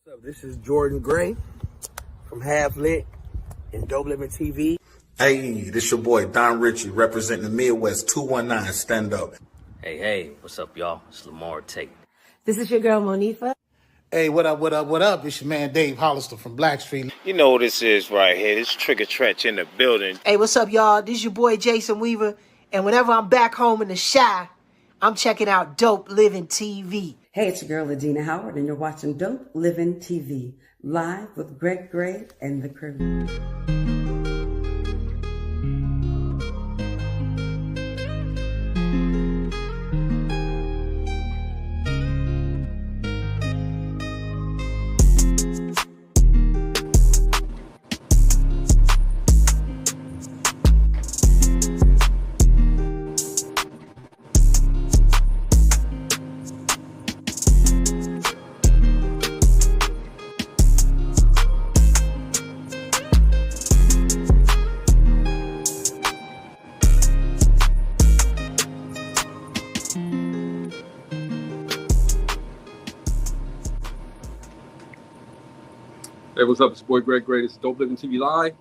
What's up? This is Jordan Gray from Half Lit and Dopelivin TV. Hey, this your boy Don Ritchie representing the Midwest 219 Stand Up. Hey, what's up, y'all? It's Lamar Tate. This is your girl, Monifa. Hey, what up? It's your man, Dave Hollister from Blackstreet. You know what this is right here. This Trigger Trench in the building. Hey, what's up, y'all? This is your boy, Jason Weaver. And whenever I'm back home in the Chi, I'm checking out Dopelivin TV. Hey, it's your girl, Adina Howard, and you're watching Dopelivin TV, live with Greg Gray and the crew. Hey, what's up? It's your boy Greg Gray. This is Dopelivin TV Live.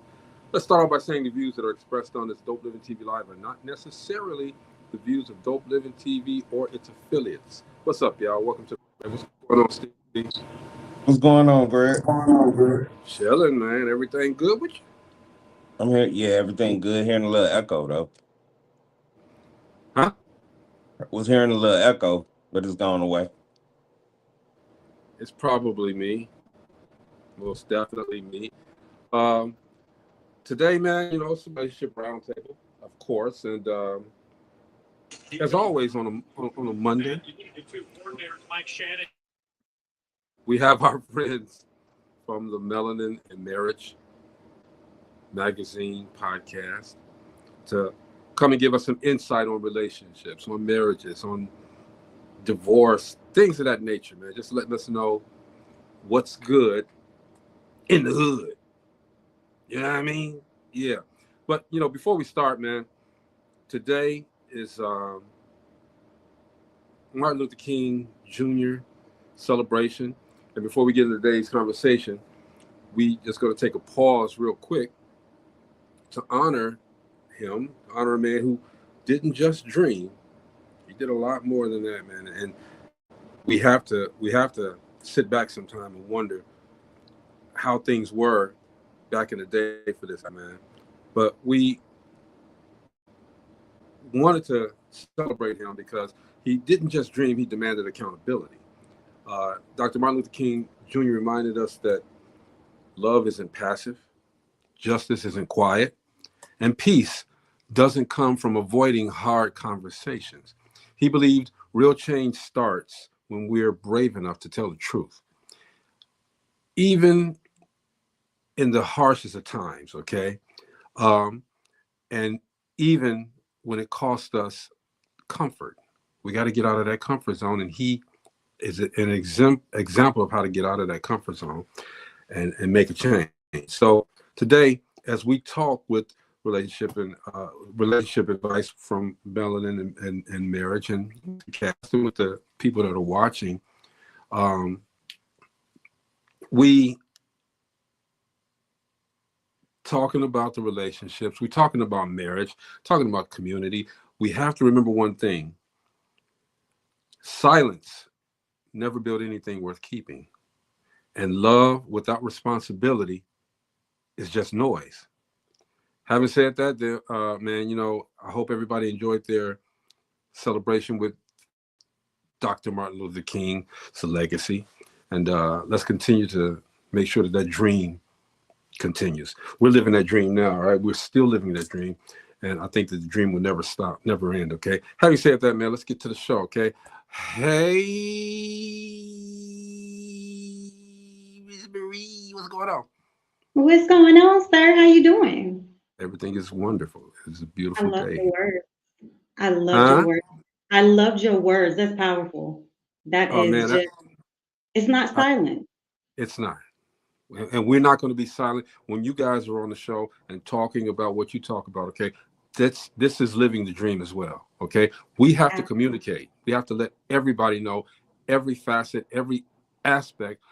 Let's start off by saying the views that are expressed on this Dopelivin TV Live are not necessarily the views of Dopelivin TV or its affiliates. What's up, y'all? Welcome to what's going on, Steve? What's going on, Greg? Chilling, man. Everything good with you? I'm here. Yeah, everything good. Hearing a little echo though. Huh? Was hearing a little echo, but it's gone away. It's probably me. Most definitely me. Today, man, you know, it's a relationship roundtable, of course, and as always on a Monday, we have our friends from the Melanin and Marriage magazine podcast to come and give us some insight on relationships, on marriages, on divorce, things of that nature, man. Just letting us know what's good in the hood. You know what I mean? Yeah. But, you know, before we start, man, today is Martin Luther King Jr. celebration. And before we get into today's conversation, we just going to take a pause real quick to honor him, honor a man who didn't just dream. He did a lot more than that, man. And we have to sit back sometime and wonder how things were back in the day for this man. But we wanted to celebrate him because he didn't just dream, he demanded accountability. Dr. Martin Luther King Jr. reminded us that love isn't passive, justice isn't quiet, and peace doesn't come from avoiding hard conversations. He believed real change starts when we're brave enough to tell the truth. Even in the harshest of times, okay? And even when it cost us comfort, we got to get out of that comfort zone. And he is an example of how to get out of that comfort zone and make a change. So today, as we talk with relationship advice from Melanin and Marriage and casting with the people that are watching, we talking about the relationships, we're talking about marriage, talking about community. We have to remember one thing. Silence never built anything worth keeping. And love without responsibility is just noise. Having said that, man, you know, I hope everybody enjoyed their celebration with Dr. Martin Luther King's legacy. And let's continue to make sure that dream continues. We're living that dream now, all right? We're still living that dream. And I think that the dream will never stop, never end, okay? Having said that, man, let's get to the show, okay? Hey, Miss Marie, what's going on? What's going on, sir? How you doing? Everything is wonderful. It's a beautiful day. I love your words. I loved your words. I loved your words. That's powerful. That is man, just, it's not silent. It's not. And we're not going to be silent when you guys are on the show and talking about what you talk about, okay? This is living the dream as well, okay? We have to communicate. We have to let everybody know every facet, every aspect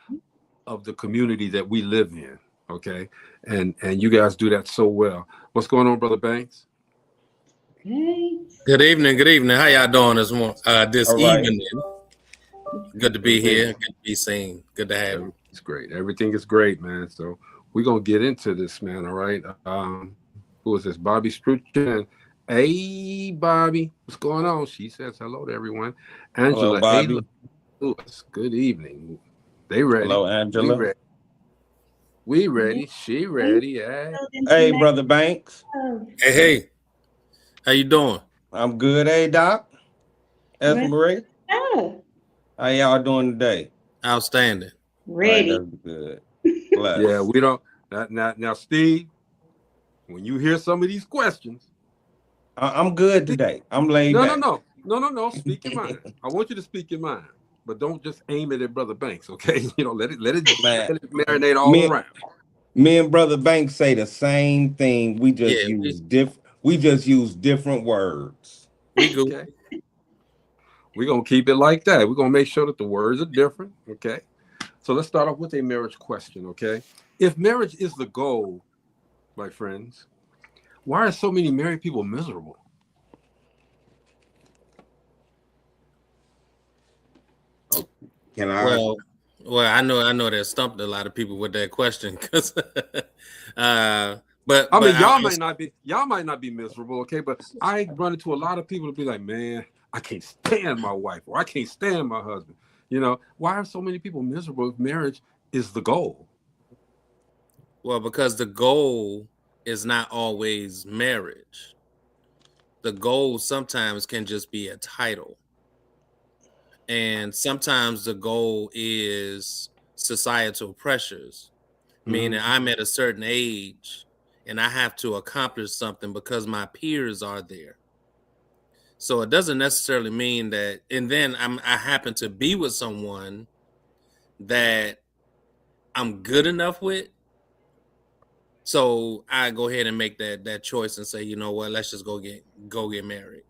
of the community that we live in. Okay, and you guys do that so well. What's going on, Brother Banks? Hey. Good evening. Good evening. How y'all doing this All right. evening? Good to be here. Good to be seen. Good to have you. It's great. Everything is great, man. So we're gonna get into this, man. All right. Who is this? Bobby Struchin. Hey, Bobby, what's going on? She says hello to everyone. Angela, Hello, Bobby. Lewis. Good evening. They ready? Hello, Angela. We ready. We ready. She ready. Yeah. Hey, Brother Banks. Hey. How you doing? I'm good. Hey, Doc. Marie. Oh. How y'all doing today? Outstanding. Ready. Right, that's good. Yeah, we don't. Now, Steve, when you hear some of these questions, I'm good today. I'm laid back. No. Speak your mind. I want you to speak your mind, but don't just aim it at Brother Banks, okay? Let it marinate all around. Me and Brother Banks say the same thing. We just use different words. Okay. We're gonna keep it like that. We're gonna make sure that the words are different. Okay. So let's start off with a marriage question. Okay. If marriage is the goal, my friends, why are so many married people miserable? Oh, can I? Well, I know that stumped a lot of people with that question because, but y'all might not be miserable, okay? But I run into a lot of people to be like, man, I can't stand my wife or I can't stand my husband. Why are so many people miserable if marriage is the goal? Well, because the goal is not always marriage. The goal sometimes can just be a title. And sometimes the goal is societal pressures, meaning I'm at a certain age and I have to accomplish something because my peers are there. So it doesn't necessarily mean that, and then I happen to be with someone that I'm good enough with. So I go ahead and make that choice and say, you know what, let's just go get married.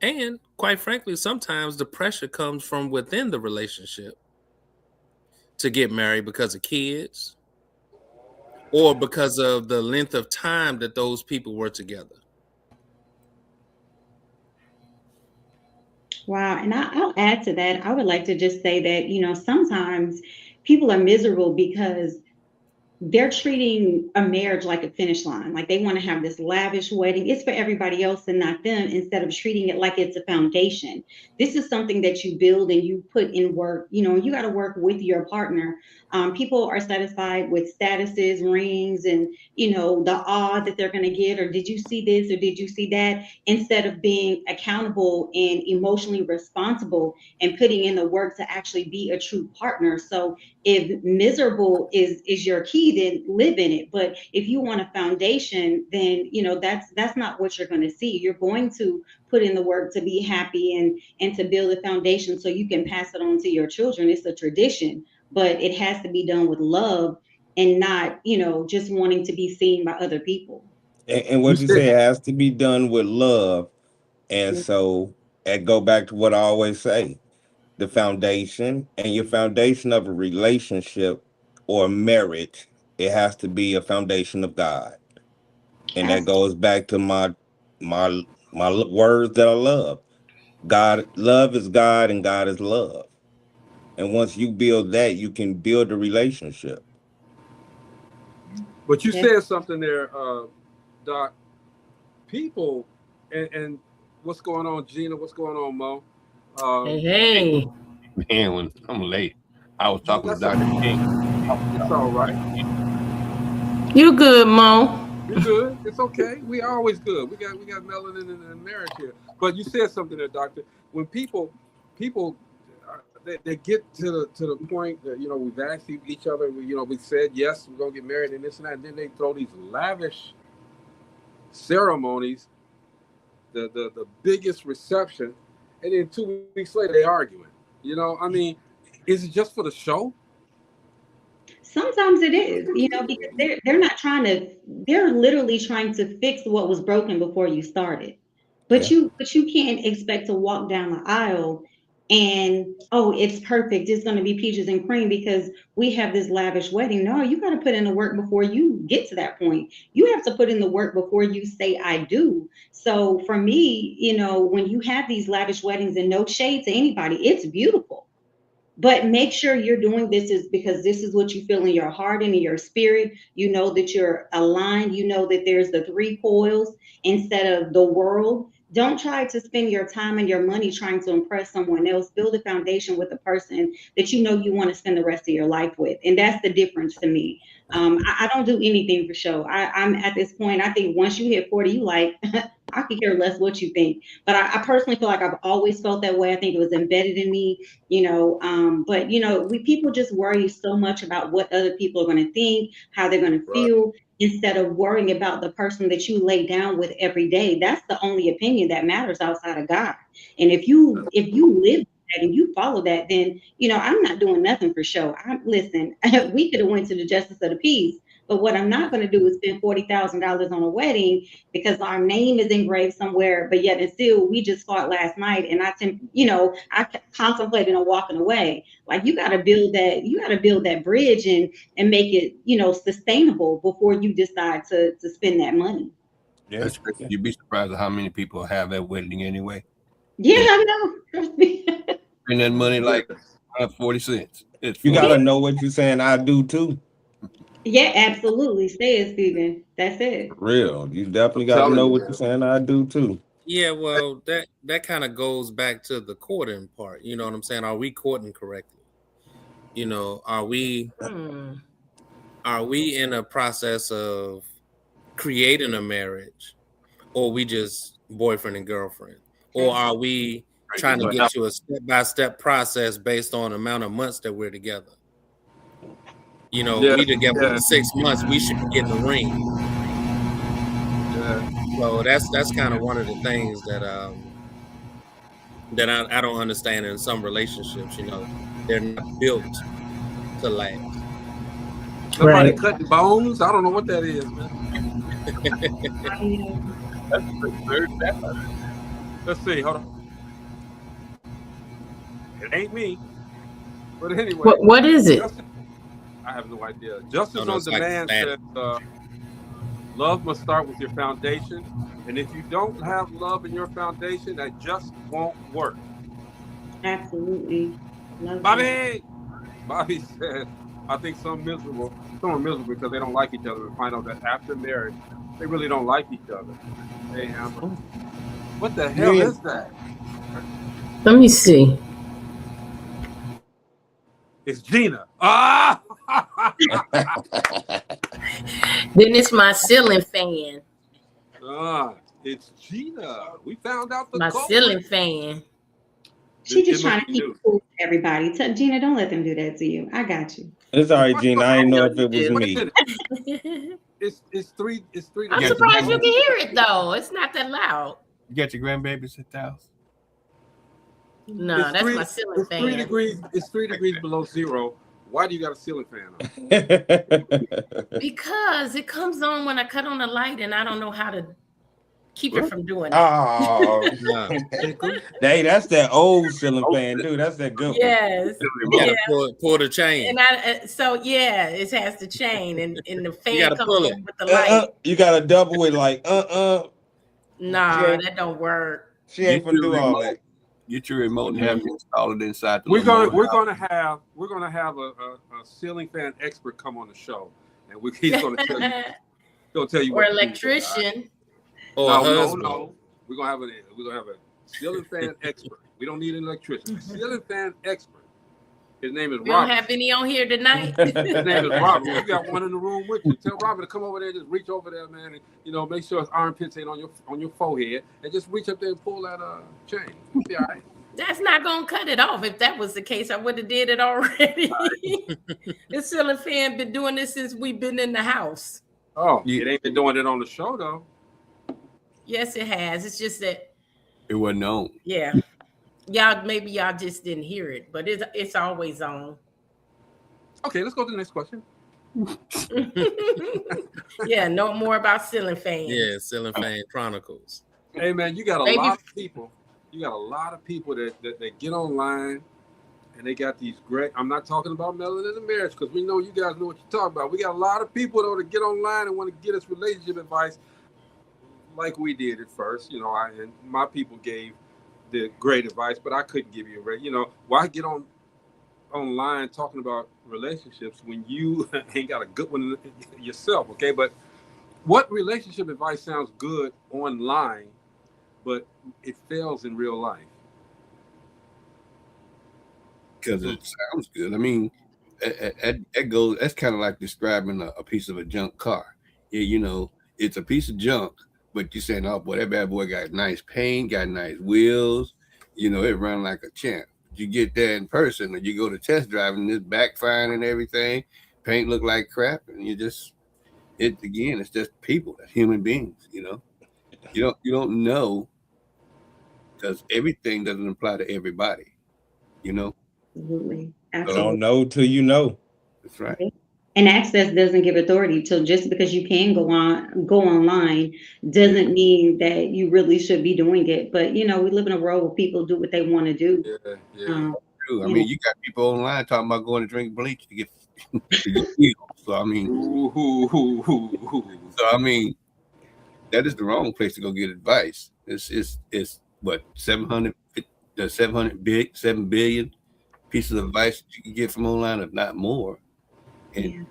And quite frankly, sometimes the pressure comes from within the relationship to get married because of kids or because of the length of time that those people were together. Wow. And I'll add to that. I would like to just say that, sometimes people are miserable because they're treating a marriage like a finish line. Like they want to have this lavish wedding. It's for everybody else and not them, instead of treating it like it's a foundation. This is something that you build and you put in work. You got to work with your partner. People are satisfied with statuses, rings, and, the awe that they're going to get, or did you see this or did you see that, instead of being accountable and emotionally responsible and putting in the work to actually be a true partner. So if miserable is your key, then live in it. But if you want a foundation, then that's not what you're going to see. You're going to put in the work to be happy and to build a foundation so you can pass it on to your children. It's a tradition, but it has to be done with love and not just wanting to be seen by other people. And what you say, it has to be done with love. And so I go back to what I always say. The foundation and your foundation of a relationship or marriage, it has to be a foundation of God. And that goes back to my words that I love. Love is God and God is love. And once you build that, you can build a relationship. But you said something there, Doc. People, and what's going on, Gina? What's going on, Mo? Hey. Man, when I'm late, I was talking to Dr. King. It's all right. You good, Mo? You good? It's okay. We always good. We got melanin in marriage here. But you said something there, Doctor. When people they get to the point that we've asked each other. We said yes, we're gonna get married and this and that. And then they throw these lavish ceremonies, the biggest reception, and then 2 weeks later they arguing. Is it just for the show? Sometimes it is, because they're literally trying to fix what was broken before you started. But you can't expect to walk down the aisle and oh, it's perfect, it's going to be peaches and cream because we have this lavish wedding. No, you got to put in the work before you get to that point. You have to put in the work before you say I do. So for me, when you have these lavish weddings, and no shade to anybody, it's beautiful, but make sure you're doing this is because this is what you feel in your heart and in your spirit. You know that you're aligned. You know that there's the three coils instead of the world. Don't try to spend your time and your money trying to impress someone else. Build a foundation with the person that you know you want to spend the rest of your life with. And that's the difference to me. I don't do anything for show. I'm at this point, I think once you hit 40, you like, I could care less what you think. But I personally feel like I've always felt that way. I think it was embedded in me, but we people just worry so much about what other people are going to think, how they're going to feel, instead of worrying about the person that you lay down with every day. That's the only opinion that matters outside of God. And if you live that and you follow that, then I'm not doing nothing for show. Listen, we could have went to the justice of the peace, but what I'm not going to do is spend $40,000 on a wedding because our name is engraved somewhere, but yet and still we just fought last night and I contemplated on walking away. Like you got to build that bridge and make it, sustainable before you decide to spend that money. Yeah, that's crazy. You'd be surprised at how many people have that wedding anyway. Yeah, I know. Trust me. And that money like 40 cents. You got to know what you're saying I do too. Yeah, absolutely. Say it, Stephen. That's it. Real. You definitely got to know what you're saying I do too. Yeah, well, that kind of goes back to the courting part. You know what I'm saying? Are we courting correctly? Are we in a process of creating a marriage, or we just boyfriend and girlfriend? Or are we trying to get to a step-by-step process based on the amount of months that we're together? We together for 6 months, we should be getting a ring. So that's kind of one of the things that I don't understand in some relationships. They're not built to last. Somebody cutting bones? I don't know what that is, man. Let's see. Hold on. It ain't me. But anyway. What is it? I have no idea. Justice on Demand says love must start with your foundation. And if you don't have love in your foundation, that just won't work. Absolutely. Bobby said, I think some are miserable because they don't like each other and find out that after marriage, they really don't like each other. Hey, Amber. What the hell is that? Let me see. It's Gina. Ah! Then it's my ceiling fan. It's Gina. We found out the my ceiling fan. She's just trying to keep it cool with everybody. Gina, don't let them do that to you. I got you. It's all right, Gina. I didn't know if it was me. It's three. I'm surprised you can hear it though. It's not that loud. You got your grandbabies at the house? No, that's my ceiling fan. 3 degrees. It's 3 degrees below zero. Why do you got a ceiling fan on? Because it comes on when I cut on the light, and I don't know how to keep it from doing it. Oh, hey, that's that old ceiling fan, dude. That's that good one. Yes. Pull the chain. And it has the chain, and the fan comes on with the light. You got to double it like No, that don't work. She ain't gonna do all that. Get your remote and have it installed inside. We're gonna have a ceiling fan expert come on the show, and he's gonna tell you. Or electrician. No. We're gonna have a ceiling fan expert. We don't need an electrician. Ceiling fan expert. His name is Robert. We don't have any on here tonight. His name is Robert. You got one in the room with you. Tell Robert to come over there, just reach over there, man, and make sure his armpits ain't on your forehead, and just reach up there and pull that chain. You'll be all right. That's not gonna cut it off. If that was the case, I would have did it already. The ceiling fan been doing this since we've been in the house. Oh, it ain't been doing it on the show though. Yes, it has. It's just that it wasn't on. Yeah. Maybe y'all just didn't hear it, but it's always on. Okay, let's go to the next question. Yeah, know more about ceiling fans. Yeah, ceiling fan chronicles. Hey man, you got a lot of people You got a lot of people that get online and they got these great. I'm not talking about melanin in the marriage because we know you guys know what you're talking about. We got a lot of people though that get online and want to get us relationship advice, like we did at first. You know, and my people gave the great advice, but I couldn't give you a. You know, why get online talking about relationships when you ain't got a good one yourself? Okay, but what relationship advice sounds good online, but it fails in real life? Because it sounds good. I mean, that goes. That's kind of like describing a piece of a junk car. Yeah, you know, it's a piece of junk, but you're saying, "Oh boy, that bad boy got nice paint, got nice wheels. You know, it run like a champ." You get there in person, or you go to test driving, it's backfiring and everything. Paint look like crap, and it's just people, human beings. You know, you don't know because everything doesn't apply to everybody. You know. Absolutely. You don't know till you know. That's right. And access doesn't give authority. So just because you can go online doesn't mean that you really should be doing it. But you know, we live in a world where people do what they want to do. True. I mean, you got people online talking about going to drink bleach to get healed. So I mean, that is the wrong place to go get advice. It's what 7 billion pieces of advice that you can get from online, if not more, and you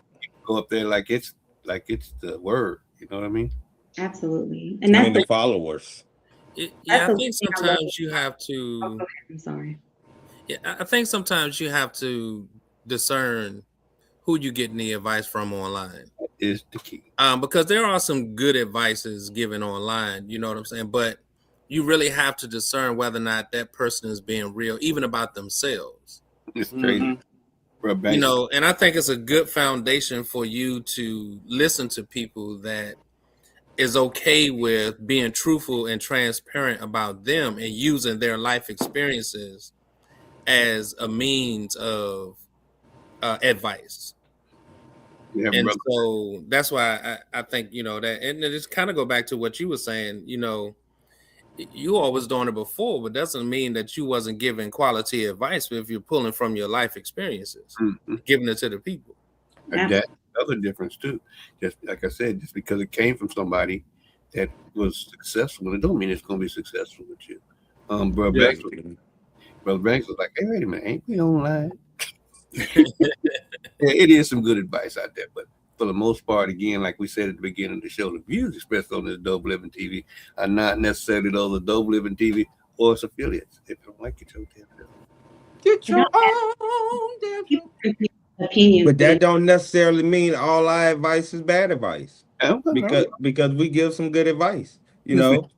go up there like it's the word. You know what I mean? Absolutely, and that's the followers. Yeah, I think sometimes you have to. I'm sorry. Yeah, I think sometimes you have to discern who you getting the advice from online. That is the key. Because there are some good advices given online. You know what I'm saying? But you really have to discern whether or not that person is being real, even about themselves. It's crazy. You know, and I think it's a good foundation for you to listen to people that is okay with being truthful and transparent about them and using their life experiences as a means of advice. Yeah, and brother. so that's why I think, you know, that, and it just kind of go back to what you were saying, you know, you always doing it before, but doesn't mean that you wasn't giving quality advice if you're pulling from your life experiences, giving it to the people. And that's another difference too. Just like I said, just because it came from somebody that was successful, it don't mean it's going to be successful with you. Brother Banks was like, "Hey, wait a minute, ain't we online?" It is some good advice out there, but for the most part, again, like we said at the beginning of the show, the views expressed on this Dopelivin TV are not necessarily those of Dopelivin TV or its affiliates. If you don't like it, get your own damn opinion. But that don't necessarily mean all our advice is bad advice. Because we give some good advice. You know,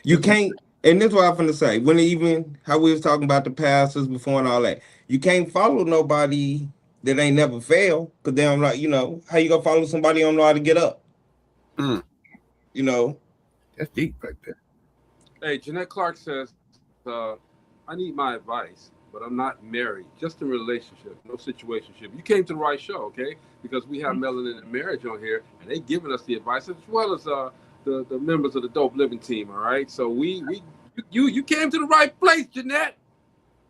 you can't. And this is what I'm gonna say. When even how we was talking about the pastors before and all that, you can't follow nobody that ain't never failed, because they don't like, you know, how you gonna follow somebody who don't know how to get up? You know, that's deep right there. Hey, Jeanette Clark says, I need my advice, but I'm not married, just in a relationship, no situationship. You came to the right show, okay? Because we have Melanin and Marriage on here, and they giving us the advice, as well as the members of the Dopelivin team, all right? So you came to the right place, Jeanette,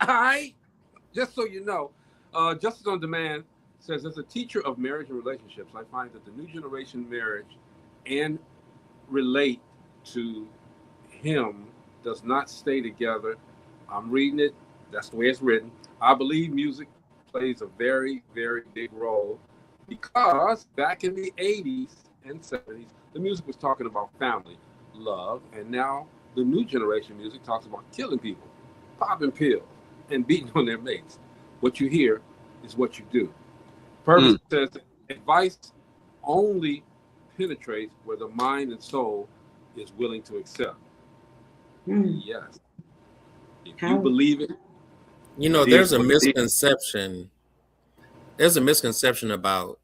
all right? Just so you know. Justice on Demand says, as a teacher of marriage and relationships, I find that the new generation marriage and relate to him does not stay together. I'm reading it. That's the way it's written. I believe music plays a very, very big role, because back in the 80s and 70s, the music was talking about family, love, and now the new generation music talks about killing people, popping pills, and beating on their mates. What you hear is what you do. Purpose says advice only penetrates where the mind and soul is willing to accept. Yes. If you believe it. You know, there's a misconception. There's a misconception about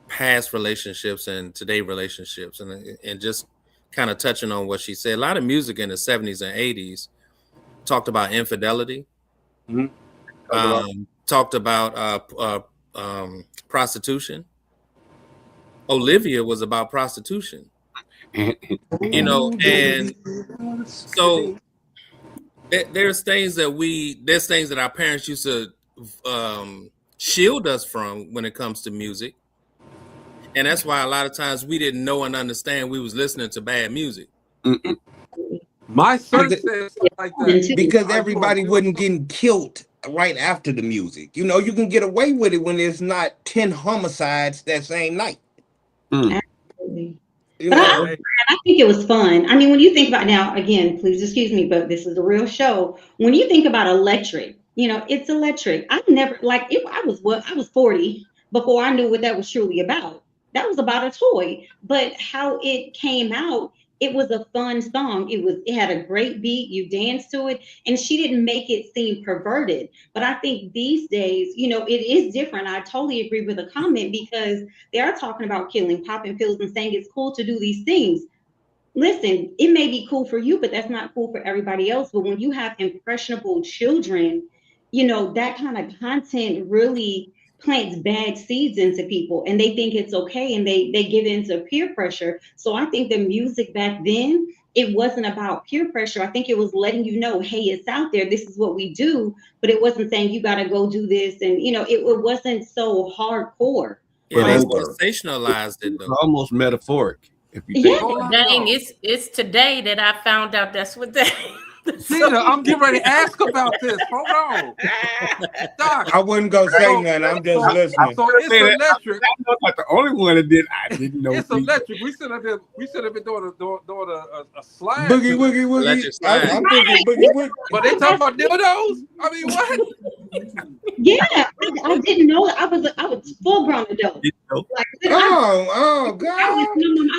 past relationships and today relationships, and just kind of touching on what she said. A lot of music in the 70s and 80s talked about infidelity. Talked about prostitution. Olivia was about prostitution. You know, and so there's things that our parents used to shield us from when it comes to music, and that's why a lot of times we didn't know and understand we was listening to bad music. My son said something like that because everybody wasn't getting killed right after the music. You know, you can get away with it when there's not 10 homicides that same night. Absolutely. You But know, I think it was fun. I mean, when you think about now, again, please excuse me, but this is a real show. When you think about electric, it's electric. I never I was 40 before I knew what that was truly about. That was about a toy. But how it came out, it was a fun song. It had a great beat, you danced to it, and she didn't make it seem perverted. But I think these days, it is different. I totally agree with the comment because they are talking about killing, popping pills, and saying it's cool to do these things. Listen, it may be cool for you, but that's not cool for everybody else. But when you have impressionable children, that kind of content really plants bad seeds into people and they think it's okay and they give into peer pressure. So I think the music back then, it wasn't about peer pressure. I think it was letting you know, hey, it's out there. This is what we do. But it wasn't saying you got to go do this. And, it wasn't so hardcore. Yeah, they sensationalized it though. Almost metaphoric. If you think Dang, it's today that I found out that's what they. Gina, I'm getting ready to ask about this. Hold on. Doc, I wouldn't go say nothing. I'm just listening. So it's electric. I'm not the only one that did. I didn't know. It's electric. We should have been doing a slide. Boogie woogie woogie. I'm thinking boogie woogie. But they talking about dildos? I mean, what? Yeah, I didn't know. I was full grown adult. Like, oh God. I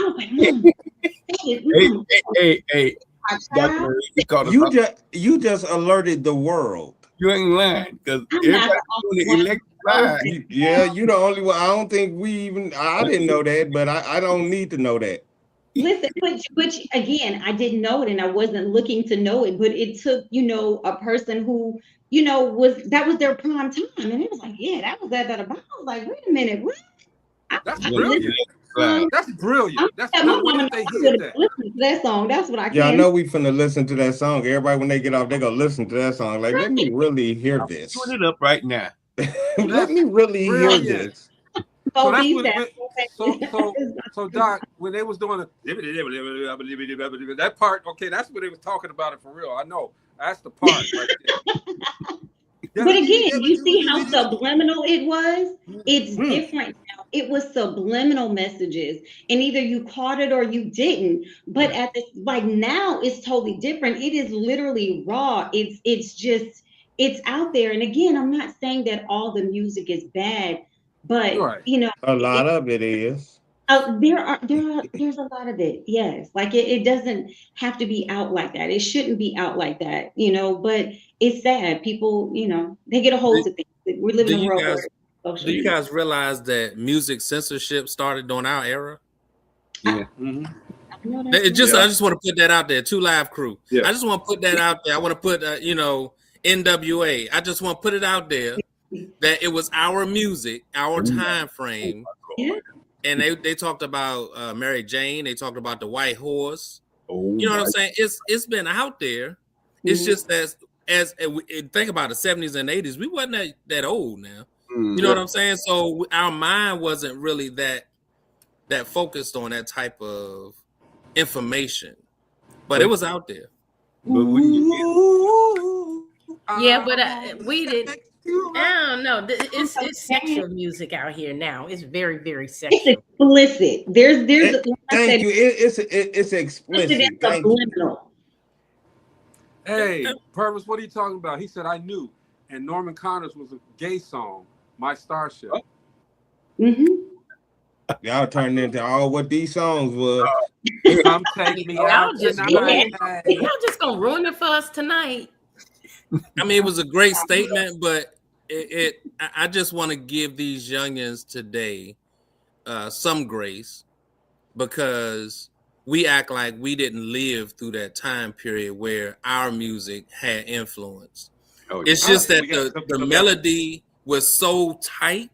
was like, hey. You just alerted the world. You ain't lying because everybody yeah, you the only one. I don't think I didn't know that, but I don't need to know that. Listen, which again, I didn't know it and I wasn't looking to know it, but it took, a person who, that was their prime time. And it was like, yeah, that was that about. I was like, wait a minute, what? That's brilliant. That's brilliant. That's brilliant. They hear that. Listen to that song. That's what I can. Yeah, I know we finna listen to that song. Everybody, when they get off, they gonna listen to that song. Like, let me really hear this. Put it up right now. Let me really hear this. So that's what so Doc, when they was doing that part, okay, that's what they was talking about it for real. I know. That's the part right there. But again, you see how subliminal it was? It's different now. It was subliminal messages. And either you caught it or you didn't. But now it's totally different. It is literally raw. It's out there. And again, I'm not saying that all the music is bad, but a lot of it is. There's a lot of it, yes. Like it doesn't have to be out like that. It shouldn't be out like that, but it's sad. People, they get a hold of things. We live in a world where do you guys realize that music censorship started during our era? Yeah. I just want to put that out there. 2 Live Crew. Yeah. I just want to put that out there. I want to put NWA. I just want to put it out there that it was our music, our time frame. Yeah. And they talked about Mary Jane. They talked about the White Horse. You know what I'm saying? It's been out there. It's just as think about the 70s and 80s, we wasn't that old now. You know what I'm saying? So our mind wasn't really that focused on that type of information, but it was out there. But we didn't. I don't know. It's sexual music out here now. It's very, very sexual. It's explicit. There's. Thank you. It's explicit. Thank you. Hey, Purvis, what are you talking about? He said, I knew. And Norman Connors was a gay song, My Starship. Y'all turned into all what these songs was. Come take me out tonight. Y'all just gonna ruin it for us tonight. I mean, it was a great statement, but I just want to give these youngins today some grace because we act like we didn't live through that time period where our music had influence. It's just that the melody was so tight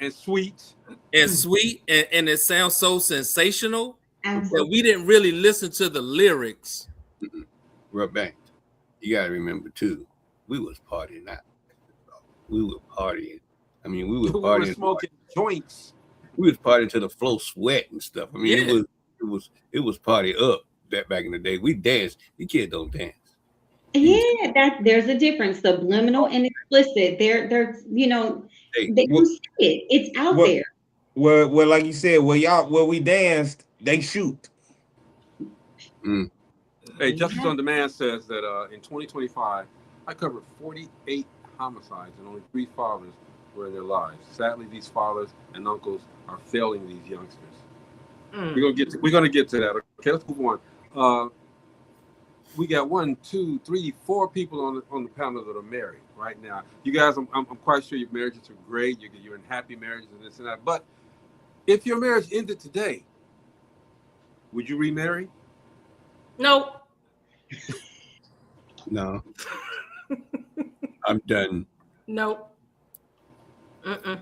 and sweet and it sounds so sensational that we didn't really listen to the lyrics. Rub bang. you got to remember too, we was partying out. We were partying. I mean, we were We partying. were smoking joints. We was partying to the flow sweat and stuff. I mean, Yeah. it was party up that back in the day. We danced. The kids don't dance. Yeah, there's a difference. Subliminal and explicit. They're Hey, they don't say it. It's out there. Well, like you said, where we danced, they shoot. Hey, Justice on Demand says that in 2025, I covered 48 homicides and only 3 fathers were in their lives. Sadly, these fathers and uncles are failing these youngsters. We're gonna get to that. Okay, let's move on. We got 1, 2, 3, 4 people on the panel that are married right now. You guys, I'm quite sure your marriages are great. You're in happy marriages and this and that. But if your marriage ended today, would you remarry? Nope. No. I'm done. Nope. And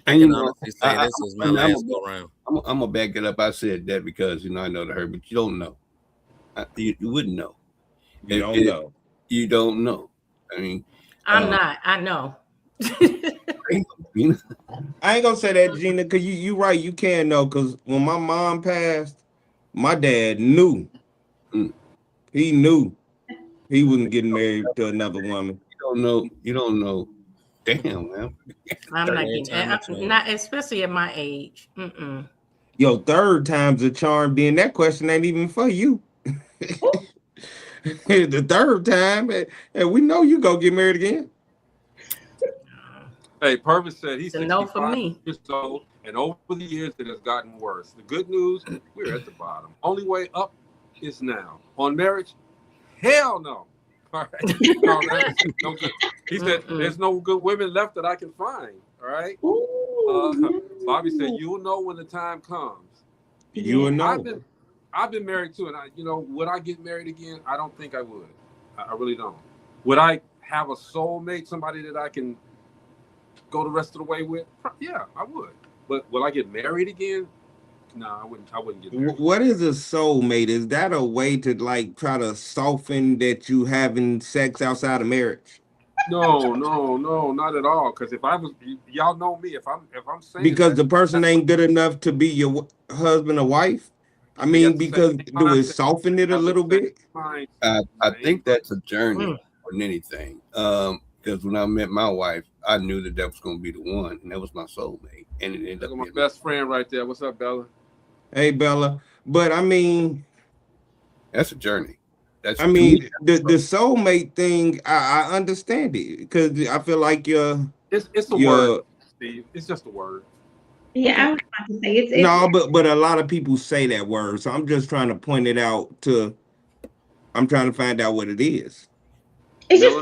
I can honestly say this is my last go round. I'm gonna back it up. I said that because I know the hurt, but you don't know. You wouldn't know. You don't know. You don't know. I mean, I'm not. I know. I ain't gonna say that, Gina, because you right. You can't know, because when my mom passed, my dad knew. He knew he wasn't getting married to another woman. You don't know. Damn, man. I'm not getting not especially at my age. Mm-mm. Yo, 3rd time's a charm. Then that question ain't even for you. The 3rd time, and we know you go get married again. Hey, Purvis said he's no for 65 me. years old, and over the years it has gotten worse. The good news, we're at the bottom. Only way up is now. On marriage, hell no. All right. No good. He said there's no good women left that I can find. All right. Bobby said you'll know when the time comes. You will know. I've been married too, and would I get married again? I don't think I would. I really don't. Would I have a soulmate, somebody that I can go the rest of the way with? Yeah, I would. But will I get married again? No, I wouldn't get married. What is a soulmate? Is that a way to like try to soften that you having sex outside of marriage? No, not at all. Because if I was, y'all know me. If I'm saying because the person ain't good enough to be your husband or wife. I mean, because do it soften it a little bit? I think that's a journey more than anything. Because when I met my wife, I knew that was going to be the one, and that was my soulmate. And it ended up my best friend right there. What's up, Bella? Hey, Bella. But I mean, that's a journey. The soulmate thing, I understand it because I feel like it's a word, Steve. It's just a word. Yeah, I was about to say it's no, but a lot of people say that word, so I'm just trying to point it out. I'm trying to find out what it is. It's just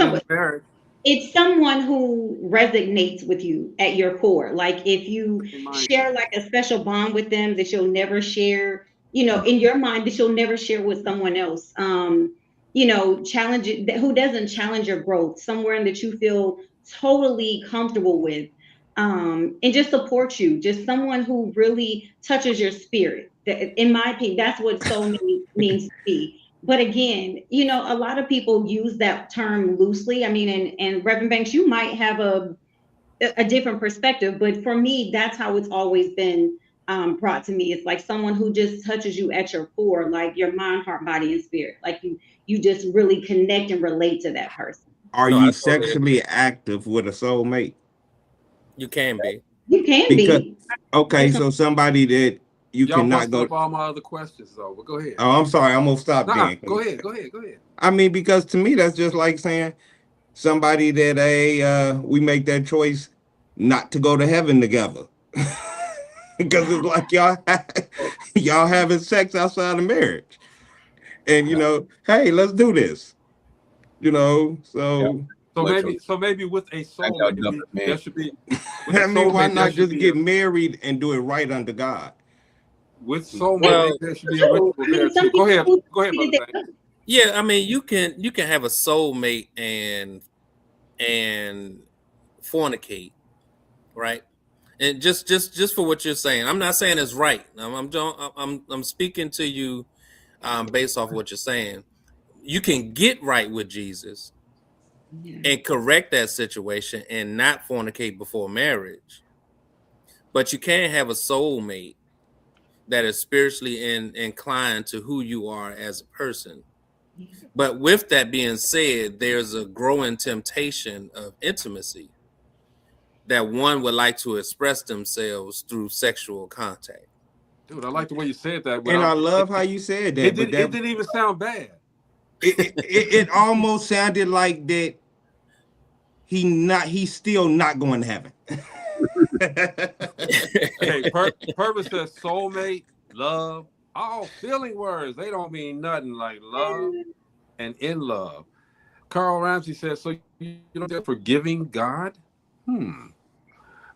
it's someone who resonates with you at your core. Like if you share like a special bond with them that you'll never share, in your mind that you'll never share with someone else. Challenge who doesn't challenge your growth, someone that you feel totally comfortable with. And just support you, just someone who really touches your spirit. In my opinion, that's what soulmate means to me. But again, a lot of people use that term loosely. I mean, and Reverend Banks, you might have a different perspective, but for me, that's how it's always been brought to me. It's like someone who just touches you at your core, like your mind, heart, body, and spirit. Like you just really connect and relate to that person. Are you sexually active with a soulmate? You can be. You can be. Okay, so somebody that you cannot go. Up all my other questions though, but go ahead. Oh, I'm sorry. I'm gonna stop. Go ahead. I mean, because to me, that's just like saying somebody that we make that choice not to go to heaven together, because it's like y'all having sex outside of marriage, and hey, let's do this. So maybe with a soulmate, there should be. I mean, why not just get married and do it right under God? With soulmate, there should be a ritual there too. Go ahead, brother. Yeah, I mean, you can have a soulmate and fornicate, right? And just for what you're saying, I'm not saying it's right. I'm speaking to you based off what you're saying. you can get right with Jesus and correct that situation and not fornicate before marriage. But you can't have a soulmate that is spiritually inclined to who you are as a person. But with that being said, there's a growing temptation of intimacy that one would like to express themselves through sexual contact. Dude, I like the way you said that. And I love how you said that. It didn't even sound bad. It almost sounded like that he's still not going to heaven. Okay, Purpose says soulmate, love, all feeling words. They don't mean nothing like love and in love. Carl Ramsey says, so you know they're forgiving God?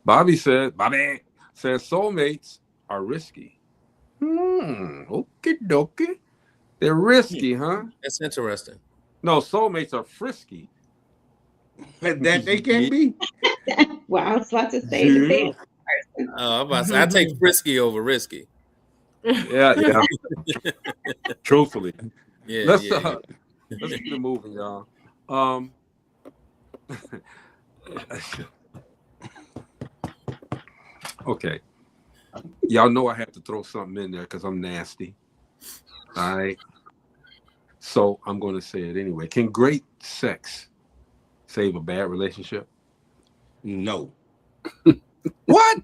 Bobby says soulmates are risky. Okie dokie. They're risky, huh? That's interesting. No, soulmates are frisky. That they can be. Wow, I was about to say the same. I'm about to say, I take frisky over risky. Yeah. Truthfully. Yeah. Let's keep it moving, y'all. Okay. Y'all know I have to throw something in there because I'm nasty. All right. So I'm going to say it anyway. Can great sex save a bad relationship? No. What?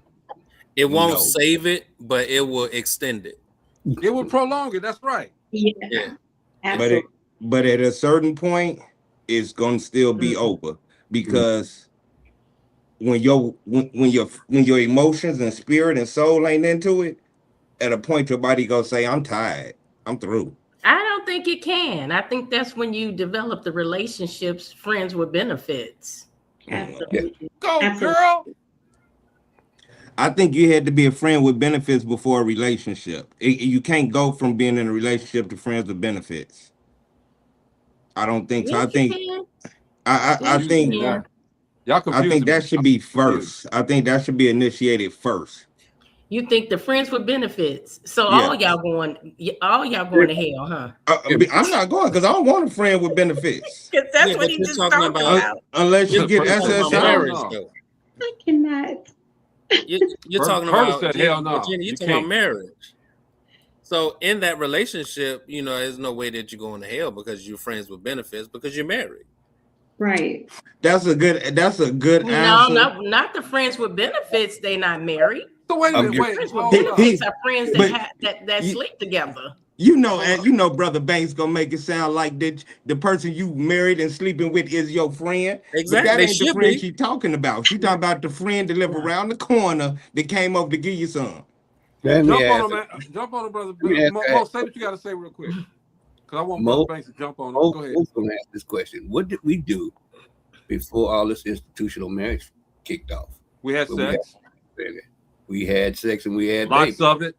It won't save it, but it will extend it. It will prolong it. That's right. Yeah. But at a certain point, it's going to still be over because when your emotions and spirit and soul ain't into it, at a point your body gonna say, "I'm tired. I'm through." I don't think it can. I think that's when you develop the relationships, friends with benefits. Absolutely. Go, girl. I think you had to be a friend with benefits before a relationship. You can't go from being in a relationship to friends with benefits. I don't think so. Yes, I think you I think y'all I think that should be first. I think that should be initiated first. You think the friends with benefits? So Yeah. all y'all going to hell, huh? I'm not going because I don't want a friend with benefits. Because that's what he just talked about. Unless you get marriage, SSI. though. I cannot. You're talking Purpose about said, hell no. Virginia, you're You talking about can't. marriage. So in that relationship, there's no way that you're going to hell because you're friends with benefits because you're married. Right. That's a good answer. No, not the friends with benefits. They not married. So wait a minute, Friends with benefits are friends that sleep together. And Brother Banks gonna make it sound like that the person you married and sleeping with is your friend. Exactly. But that They ain't the should friend be. she talking about. She talking about the friend that live around the corner that came over to give you some. Jump on him, man. Jump on him, brother. Mo, say what you got to say real quick. Because I want Brother Banks to jump on him. Go ahead. I'm going to ask this question. What did we do before all this institutional marriage kicked off? We had sex. We had sex and we had lots of it.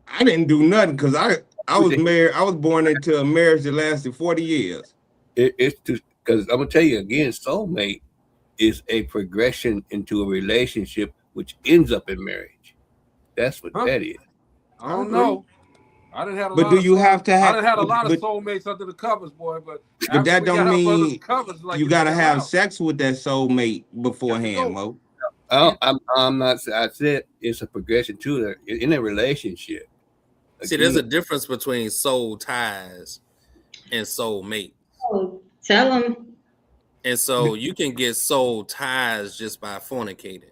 I didn't do nothing because I was married. I was born into a marriage that lasted 40 years. It's because I'm gonna tell you again, soulmate is a progression into a relationship which ends up in marriage. That's what that is. I don't know. I didn't have a But lot do of you have to have? I didn't have a lot of soulmates under the covers, boy. But that don't mean covers, like you gotta have sex with that soulmate beforehand, Mo. I'm not. I said it's a progression to in a relationship. See, there's a difference between soul ties and soul mate. Oh, tell them. And so you can get soul ties just by fornicating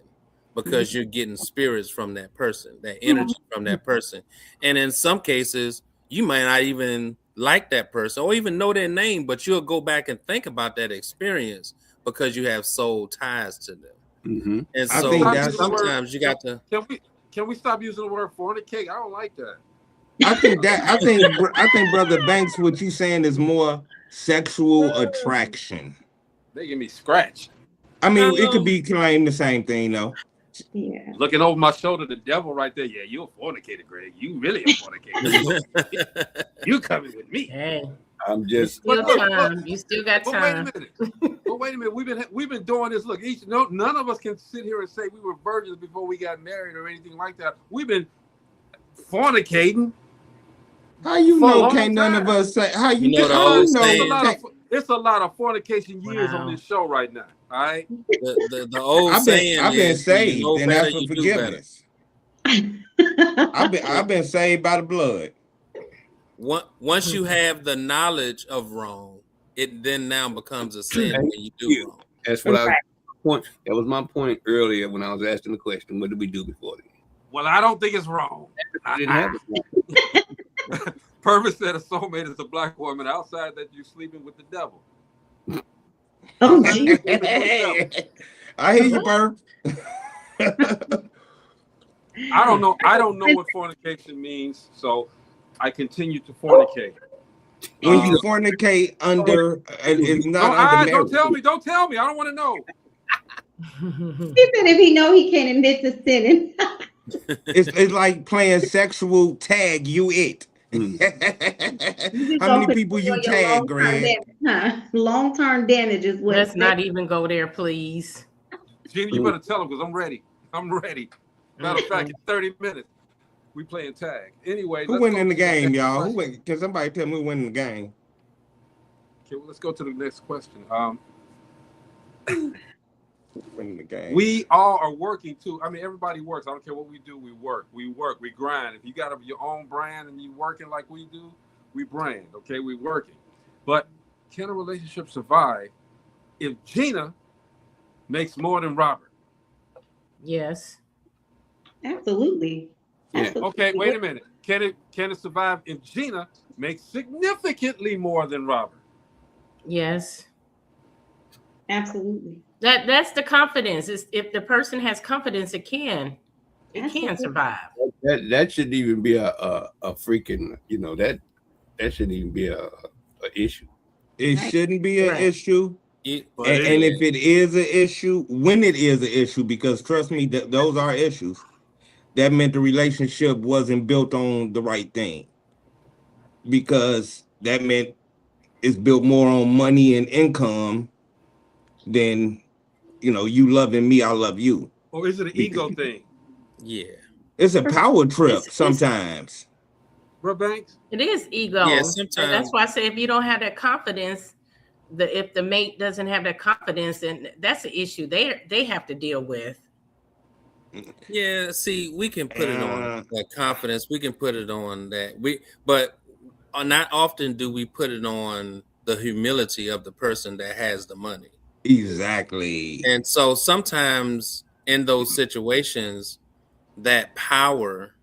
because you're getting spirits from that person, that energy from that person. And in some cases, you might not even like that person or even know their name, but you'll go back and think about that experience because you have soul ties to them. Mm-hmm. And so sometimes you got to. Can we stop using the word fornicate? I don't like that. I think Brother Banks, what you saying is more sexual attraction. They give me scratch. I mean, it could be claimed the same thing though. Yeah. Looking over my shoulder, the devil right there. Yeah, you're a fornicator, Greg. You really a fornicator. You coming with me. Hey, I'm just. You still got time. But wait a minute. We've been doing this. Look, none of us can sit here and say we were virgins before we got married or anything like that. We've been fornicating How you For a know long can't none of time. us say how you You know the how old you know saying. It's a lot of fornication years on Wow. this show right now. All right. The old saying I've been is, when you saved know and better, asked for you do better. forgiveness. I've been saved by the blood. Once you have the knowledge of wrong, it then now becomes a sin when you do wrong. That's what that was my point earlier when I was asking the question, what did we do before this? Well, I don't think it's wrong. I didn't have it. Purpose said a soulmate is a black woman. Outside that, you're sleeping with the devil. Oh, geez. I hear you, Burp. I don't know. I don't know what fornication means, so I continue to fornicate. When you fornicate under, it's not under marriage. Don't tell me. Don't tell me. I don't want to know. He said if he know he can't admit to sinning. It's like playing sexual tag. You it. How many people you tag, Greg? Long-term damage is what. Let's not even go there, please. Gina, you better tell him because I'm ready. I'm ready. Matter of fact, in 30 minutes, we playing tag. Anyway, who win in the game, y'all? Who win? Can somebody tell me who win the game? Okay, well, let's go to the next question. Win the game. We all are working too. I mean, everybody works. I don't care what we do. We work. We grind. If you got your own brand and you working like we do, we brand. Okay, we working. But can a relationship survive if Gina makes more than Robert? Yes. Absolutely. Yeah. Okay, wait a minute. Can it survive if Gina makes significantly more than Robert? Yes. Absolutely. That's the confidence. If the person has confidence, it can survive. That shouldn't even be a freaking, that shouldn't even be a issue. It shouldn't be an issue. And if it is an issue, when it is an issue, because trust me, those are issues, that meant the relationship wasn't built on the right thing. Because that meant it's built more on money and income than, you loving me, I love you. Or is it an ego thing? Yeah. It's a power trip sometimes. Bro Banks? It is ego. Yeah, And sometimes. that's why I say if you don't have that confidence, if the mate doesn't have that confidence, then that's an issue they have to deal with. Yeah, see, we can put it on that confidence. We can put it on that. But not often do we put it on the humility of the person that has the money. Exactly. And so sometimes in those situations, that power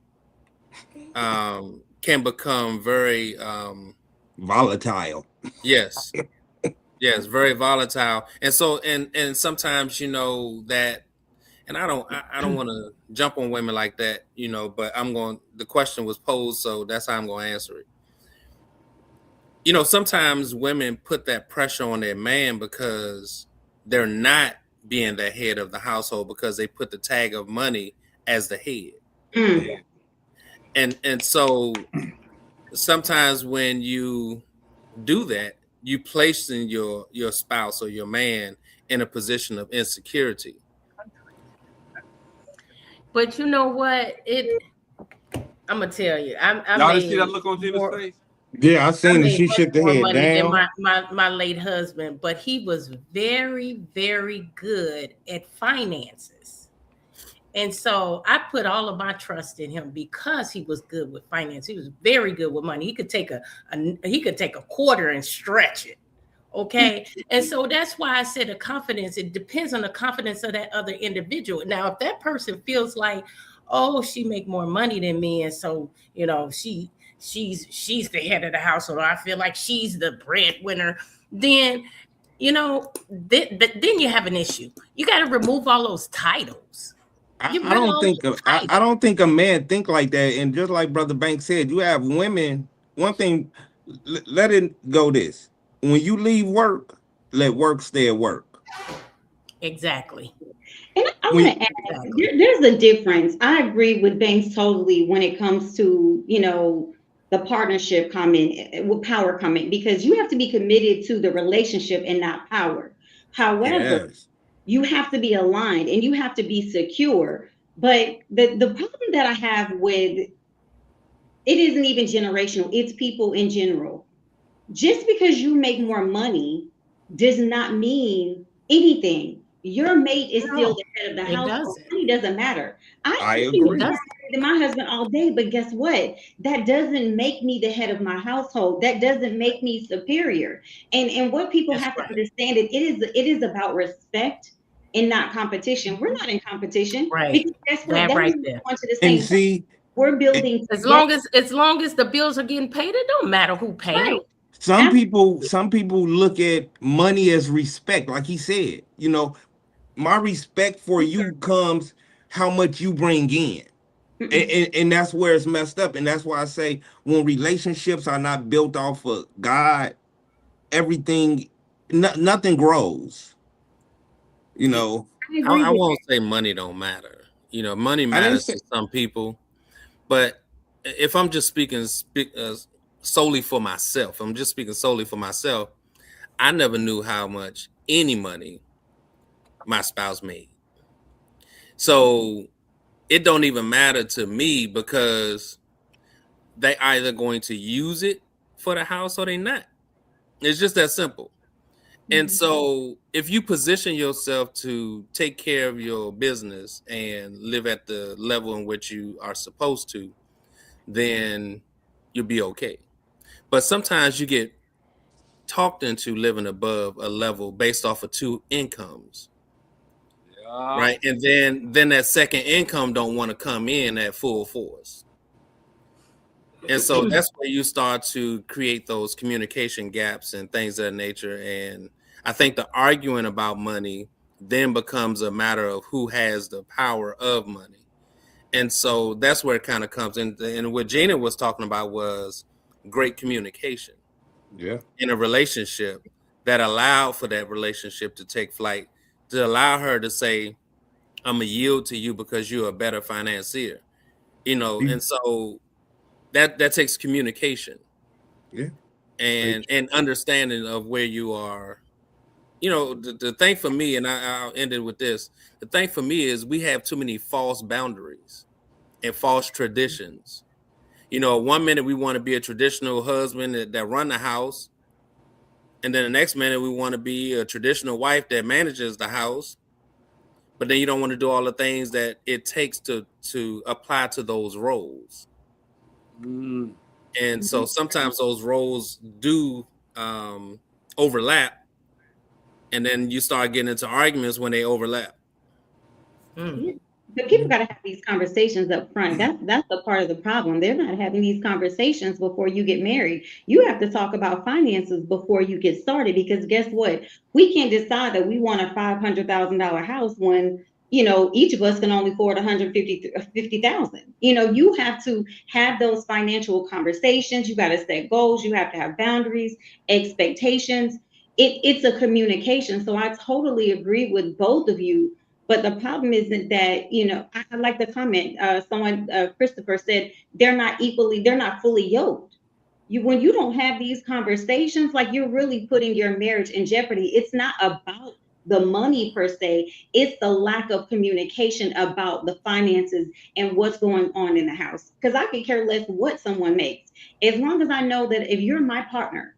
can become very volatile. Yes. Yes, very volatile. And so and sometimes that, and I don't want to jump on women like that, but the question was posed, so that's how I'm going to answer it. Sometimes women put that pressure on their man because they're not being the head of the household, because they put the tag of money as the head. Mm. And so sometimes when you do that, you place in your spouse or your man in a position of insecurity. But you know what? I'm gonna tell you. Y'all didn't see that look on Gina's face? Yeah, I seen it. She shook the head down. Than my late husband, but he was very, very good at finances. And so I put all of my trust in him because he was good with finance. He was very good with money. He could take a quarter and stretch it. Okay. And so that's why I said the confidence, it depends on the confidence of that other individual. Now, if that person feels like, oh, she make more money than me, and so she's the head of the household, or I feel like she's the breadwinner, then then you have an issue. You got to remove all those titles. I don't think a man think like that. And just like Brother Banks said, you have women. One thing, let it go this: when you leave work, let work stay at work. Exactly. And I want to add, there's a difference. I agree with Banks totally when it comes to the partnership comment, with power comment, because you have to be committed to the relationship and not power. However, yes, you have to be aligned and you have to be secure. But the problem that I have with it isn't even generational, it's people in general. Just because you make more money does not mean anything. Your mate is still No, the head of the it household. doesn't. Money doesn't matter. I I can be It agree. doesn't. married to my husband all day, but guess what? That doesn't make me the head of my household. That doesn't make me superior. And what people That's have to right. understand, it is about respect and not competition. We're not in competition Right. because guess what? That That right means there. we're going to the And same place. see, We're building As together. long as the bills are getting paid, it don't matter who paying Right. them. some people look at money as respect, like he said. You know, my respect for you comes how much you bring in. And that's where it's messed up. And that's why I say when relationships are not built off of God, everything, nothing grows. You know, I agree I with won't say money don't matter. You know, money I didn't matters say to some people, but if I'm just solely for myself, I'm just speaking solely for myself. I never knew how much any money my spouse made. So it don't even matter to me because they either going to use it for the house or they not. It's just that simple. And so if you position yourself to take care of your business and live at the level in which you are supposed to, then you'll be okay. But sometimes you get talked into living above a level based off of two incomes. Right. And then that second income don't want to come in at full force. And so that's where you start to create those communication gaps and things of that nature. And I think the arguing about money then becomes a matter of who has the power of money. And so that's where it kind of comes in. And what Gina was talking about was great communication in a relationship that allowed for that relationship to take flight, to allow her to say, I'm going to yield to you because you're a better financier, and so that takes communication and understanding of where you are. The thing for me, and I'll end it with this. The thing for me is we have too many false boundaries and false traditions. 1 minute we want to be a traditional husband that run the house. And then the next minute we want to be a traditional wife that manages the house. But then you don't want to do all the things that it takes to apply to those roles. And so sometimes those roles do overlap. And then you start getting into arguments when they overlap. Yeah. But people got to have these conversations up front. That's the part of the problem. They're not having these conversations before you get married. You have to talk about finances before you get started because guess what? We can't decide that we want a $500,000 house when each of us can only afford 150,000. You have to have those financial conversations. You got to set goals. You have to have boundaries, expectations. It's a communication. So I totally agree with both of you. But the problem isn't that, I like the comment. Christopher said, they're not fully yoked. When you don't have these conversations, like you're really putting your marriage in jeopardy. It's not about the money per se. It's the lack of communication about the finances and what's going on in the house. Because I could care less what someone makes. As long as I know that if you're my partner,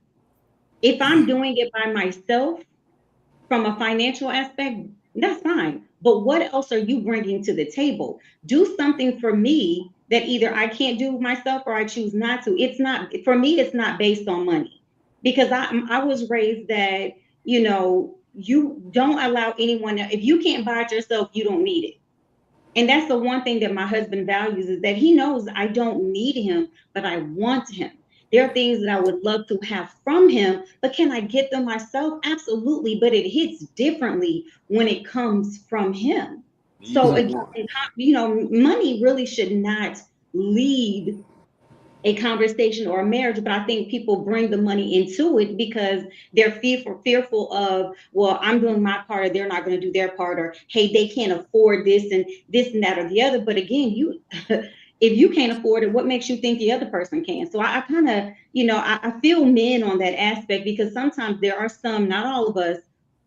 if I'm doing it by myself, from a financial aspect, that's fine. But what else are you bringing to the table? Do something for me that either I can't do myself or I choose not to. It's not, for me, it's not based on money because I was raised that, you don't allow anyone, if you can't buy it yourself, you don't need it. And that's the one thing that my husband values is that he knows I don't need him, but I want him. There are things that I would love to have from him, but can I get them myself? Absolutely. But it hits differently when it comes from him. So again, money really should not lead a conversation or a marriage, but I think people bring the money into it because they're fearful of, well, I'm doing my part, or they're not going to do their part, or hey, they can't afford this and that or the other. But again, if you can't afford it, what makes you think the other person can? So I kind of, I feel men on that aspect because sometimes there are some, not all of us,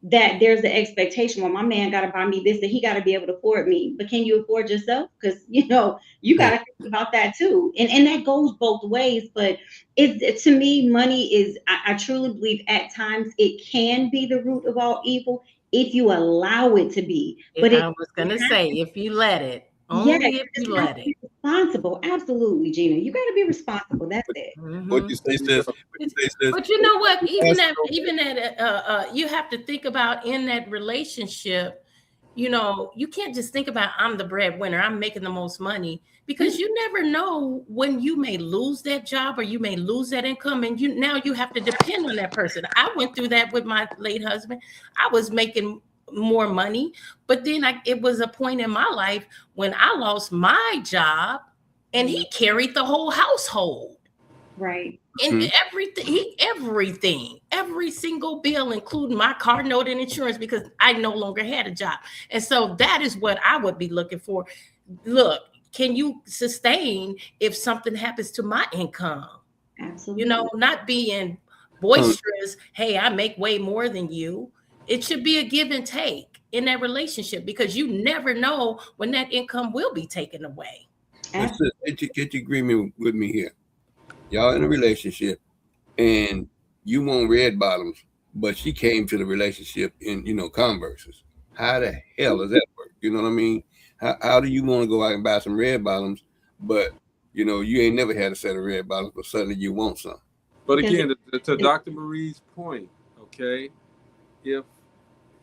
that there's the expectation, well, my man got to buy me this, that he got to be able to afford me. But can you afford yourself? Because, you know, you got to think about that too. And that goes both ways. But to me, money is, I truly believe at times it can be the root of all evil if you allow it to be. But I was going to say, if you let it, yeah, only if you let it. Responsible. Absolutely, Gina. You got to be responsible. That's it. What you say, sis? But you know what? Even that, you have to think about in that relationship. You know, you can't just think about I'm the breadwinner, I'm making the most money, because you never know when you may lose that job or you may lose that income, and now you have to depend on that person. I went through that with my late husband. I was making more money, but then it was a point in my life when I lost my job and he carried the whole household. Right. And everything, every single bill, including my car note and insurance, because I no longer had a job. And so that is what I would be looking for. Look, can you sustain if something happens to my income? Absolutely. You know, not being boisterous. Hey, I make way more than you. It should be a give and take in that relationship, because you never know when that income will be taken away. Get your agreement with me here. Y'all in a relationship and you want red bottoms, but she came to the relationship in, you know, Converses. How the hell does that work? You know what I mean? How do you want to go out and buy some red bottoms, but, you know, you ain't never had a set of red bottoms, but suddenly you want some? But again, to Dr. Marie's point, okay, if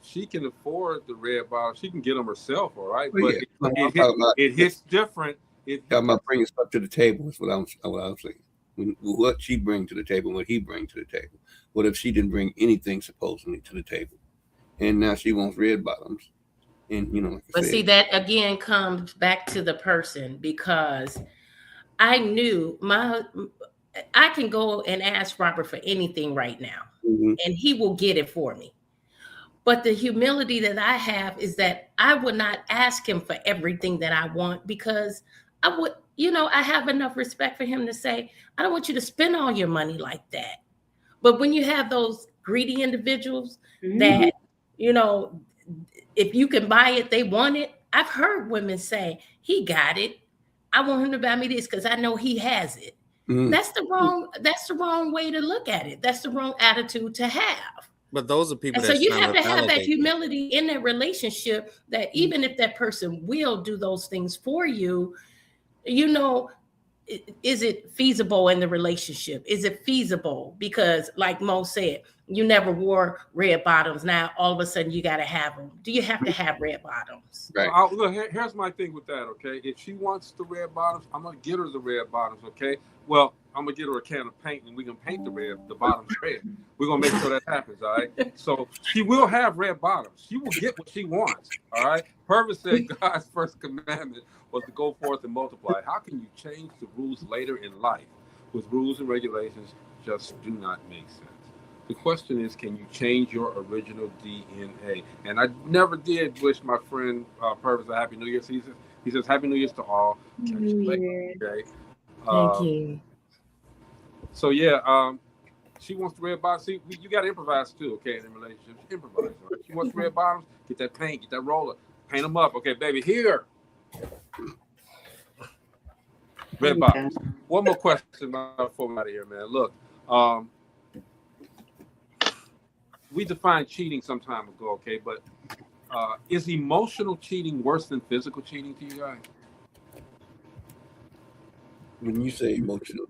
she can afford the red bottoms, she can get them herself, all right? Well, but yeah. it hits different. Talking about bringing stuff to the table is what I'm saying. What she bring to the table, what he bring to the table. What if she didn't bring anything supposedly to the table, and now she wants red bottoms? And you know, like but see, that again comes back to the person, because I knew I can go and ask Robert for anything right now, and he will get it for me. But the humility that I have is that I would not ask him for everything that I want, because I would, you know, I have enough respect for him to say, I don't want you to spend all your money like that. But when you have those greedy individuals that, you know, if you can buy it, they want it. I've heard women say, he got it. I want him to buy me this because I know he has it. That's the wrong way to look at it. That's the wrong attitude to have. But those are people. And so you have to have that humility in that relationship, that even if that person will do those things for you, you know, is it feasible in the relationship? Is it feasible? Because like Mo said, you never wore red bottoms. Now all of a sudden you got to have them. Do you have to have red bottoms? Right. Look, here's my thing with that, okay? If she wants the red bottoms, I'm going to get her the red bottoms, okay? Well, I'm going to get her a can of paint and we can paint the bottoms red. We're going to make sure that happens, all right? So she will have red bottoms. She will get what she wants, all right? Purvis said God's first commandment was to go forth and multiply. How can you change the rules later in life? With rules and regulations just do not make sense. The question is, can you change your original DNA? And I never did wish my friend Purvis a Happy New Year. So he says Happy New Year's to all. Okay. Thank you. So yeah, she wants the red bottoms. See, you got to improvise too, okay? In a relationship, improvise. Right? She wants red bottoms. Get that paint. Get that roller. Paint them up, okay, baby. Here. Red bottoms. One more question before we're out of here, man. Look, we defined cheating some time ago, okay? But is emotional cheating worse than physical cheating to you guys? When you say emotional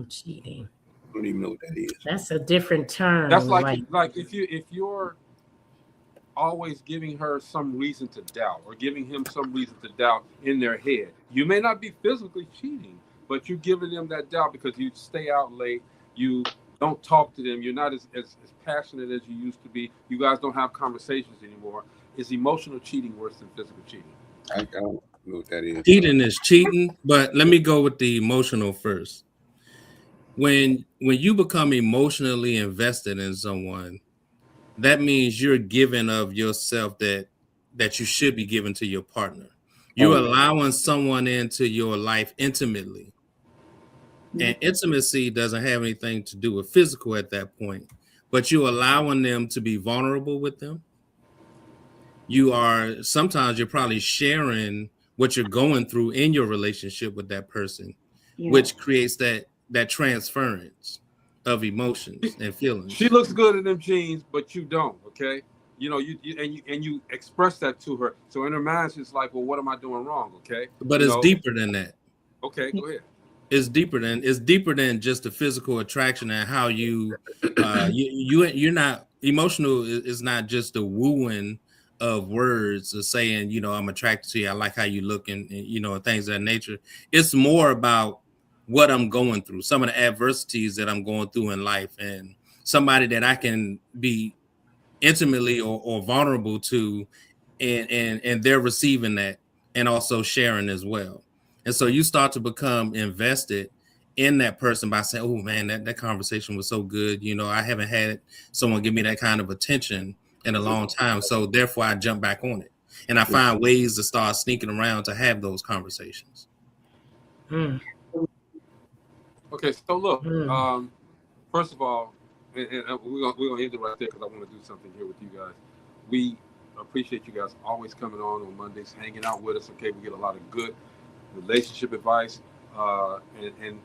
cheating, I don't even know what that is. That's a different term. That's like if you're always giving her some reason to doubt or giving him some reason to doubt in their head. You may not be physically cheating, but you're giving them that doubt because you stay out late, you don't talk to them, you're not as passionate as you used to be, you guys don't have conversations anymore. Is emotional cheating worse than physical cheating? I don't know what that is. Cheating is cheating, but let me go with the emotional first. When you become emotionally invested in someone, that means you're giving of yourself that you should be giving to your partner. You're allowing someone into your life intimately. And intimacy doesn't have anything to do with physical at that point. but you're allowing them to be vulnerable with them. Sometimes you're probably sharing what you're going through in your relationship with that person, which creates that transference of emotions and feelings. She looks good in them jeans, but you don't. Okay, you know you express that to her. So in her mind, she's like, "Well, what am I doing wrong?" Okay, but it's deeper than that. Okay, go ahead. It's deeper than just the physical attraction and how you're not emotional. Is not just the wooing of words of saying, I'm attracted to you, I like how you look, and things of that nature. It's more about what I'm going through, some of the adversities that I'm going through in life, and somebody that I can be intimately or vulnerable to, and they're receiving that and also sharing as well. And so you start to become invested in that person by saying, oh man, that conversation was so good. I haven't had someone give me that kind of attention in a long time. So therefore I jump back on it. And I find ways to start sneaking around to have those conversations. Okay, so look, first of all, and we're gonna end it right there because I want to do something here with you guys. We appreciate you guys always coming on Mondays, hanging out with us. Okay, we get a lot of good relationship advice, and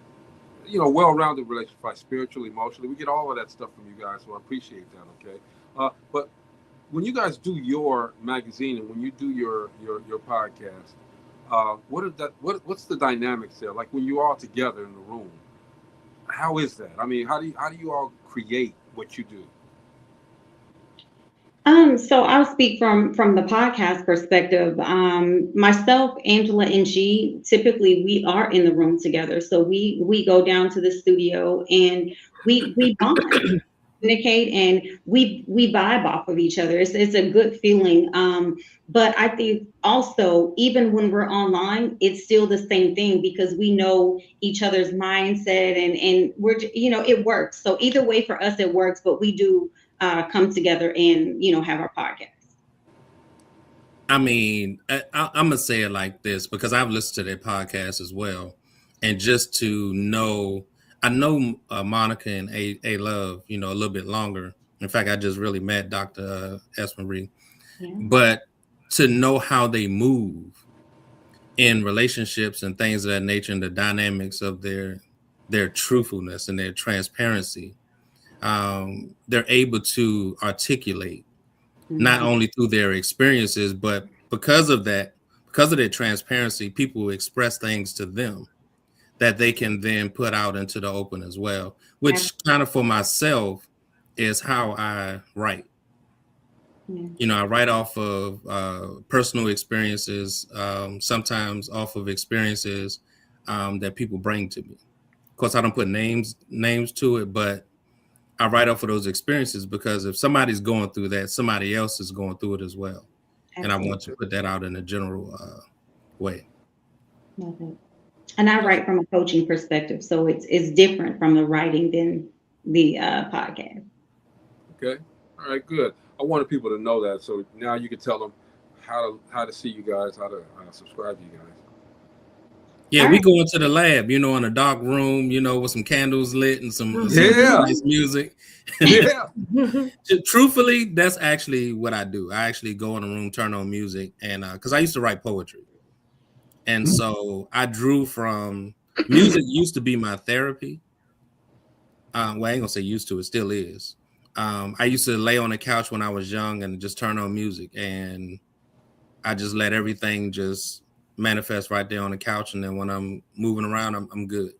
well-rounded relationship advice, spiritually, emotionally. We get all of that stuff from you guys, so I appreciate that. Okay, but when you guys do your magazine and when you do your podcast, what's the dynamics there? Like when you're all together in the room, how is that? I mean, how do you all create what you do? So I'll speak from the podcast perspective. Myself, Angela, and G, typically we are in the room together. So we go down to the studio and we bond, communicate, and we vibe off of each other. It's a good feeling. But I think also, even when we're online, it's still the same thing because we know each other's mindset and we're, it works. So either way for us, it works, but we do come together and, have our podcast. I mean, I'm going to say it like this because I've listened to their podcast as well. And just to know, I know Monica and A Love, a little bit longer. In fact, I just really met Dr. Esmarie. Yeah. But to know how they move in relationships and things of that nature and the dynamics of their truthfulness and their transparency, they're able to articulate not only through their experiences, but because of their transparency, people express things to them that they can then put out into the open as well, which kind of for myself is how I write. I write off of personal experiences, sometimes off of experiences that people bring to me. Of course, I don't put names to it, but I write off of those experiences because if somebody's going through that, somebody else is going through it as well. Absolutely. And I want to put that out in a general way. Mm-hmm. And I write from a coaching perspective, so it's different from the writing than the podcast. Okay. All right, good. I wanted people to know that, so now you can tell them how to see you guys, how to subscribe to you guys. Yeah, we go into the lab, in a dark room, with some candles lit and some nice music. Yeah. Truthfully, that's actually what I do. I actually go in a room, turn on music, and because I used to write poetry. And so I drew from music used to be my therapy. Well, I ain't gonna say used to, it still is. I used to lay on the couch when I was young and just turn on music, and I just let everything just manifest right there on the couch, and then when I'm moving around, I'm good.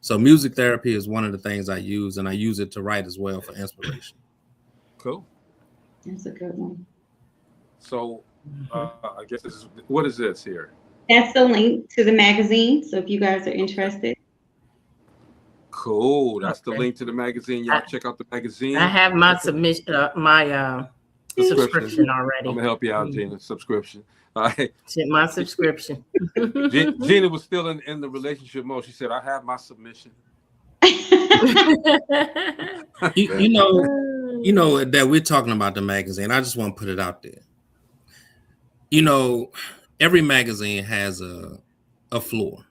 So music therapy is one of the things I use, and I use it to write as well for inspiration. Cool. That's a good one. So I guess what is this here? That's the link to the magazine. So if you guys are interested. Cool. That's the link to the magazine. Y'all check out the magazine. I have my submission, subscription already. I'm gonna help you out, Gina. Subscription. All right. My subscription. Gina was still in the relationship mode. She said, "I have my submission." you know that we're talking about the magazine. I just want to put it out there. Every magazine has a floor,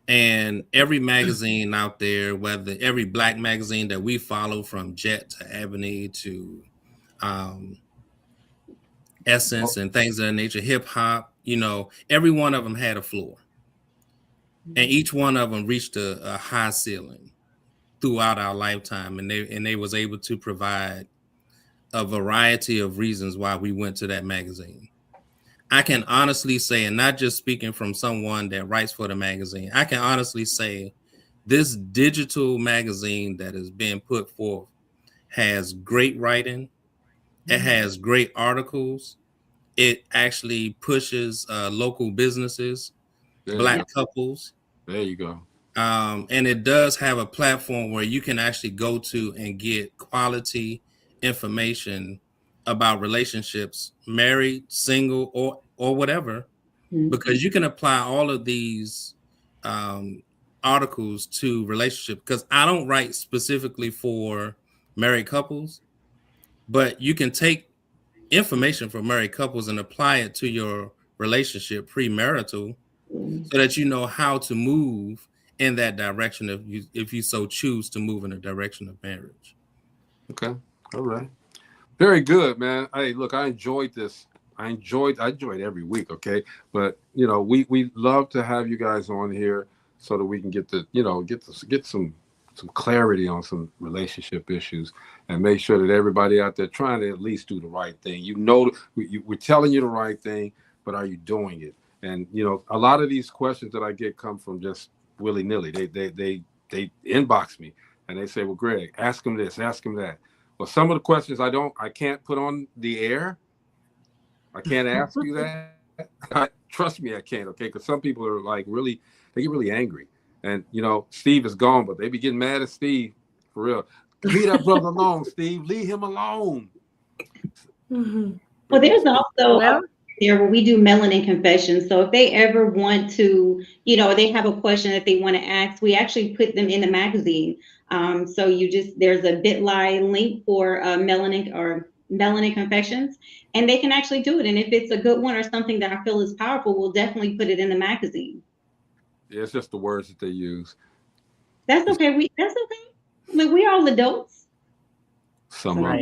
And every magazine out there, whether every Black magazine that we follow, from Jet to Ebony to Essence and things of that nature, hip hop, you know, every one of them had a floor. And each one of them reached a high ceiling throughout our lifetime. And they was able to provide a variety of reasons why we went to that magazine. I can honestly say, and not just speaking from someone that writes for the magazine, I can honestly say this digital magazine that is being put forth has great writing. It has great articles. It actually pushes local businesses, Black couples. There you go. And it does have a platform where you can actually go to and get quality information about relationships, married, single, or whatever, because you can apply all of these articles to relationship. Because I don't write specifically for married couples, but you can take information from married couples and apply it to your relationship premarital, so that you know how to move in that direction if you so choose to move in the direction of marriage. Okay. All right. Very good, man. Hey, look, I enjoyed this. I enjoyed every week, okay? But you know, we love to have you guys on here so that we can get some clarity on some relationship issues and make sure that everybody out there trying to at least do the right thing. You know, we're telling you the right thing, but are you doing it? And you know, a lot of these questions that I get come from just willy-nilly. They inbox me and they say, well, Greg, ask him this, ask him that. Well, some of the questions I can't put on the air. I can't ask you that. Trust me, I can't, okay? Because some people are like they get really angry. And, you know, Steve is gone, but they be getting mad at Steve, for real. Leave that brother alone, Steve. Leave him alone. Well, there's also there where we do melanin confessions. So if they ever want to, you know, they have a question that they want to ask, we actually put them in the magazine. So there's a bit.ly link for melanin confessions, and they can actually do it. And if it's a good one or something that I feel is powerful, we'll definitely put it in the magazine. Yeah, it's just the words that they use. That's okay. That's okay. Look, we all adults. Some of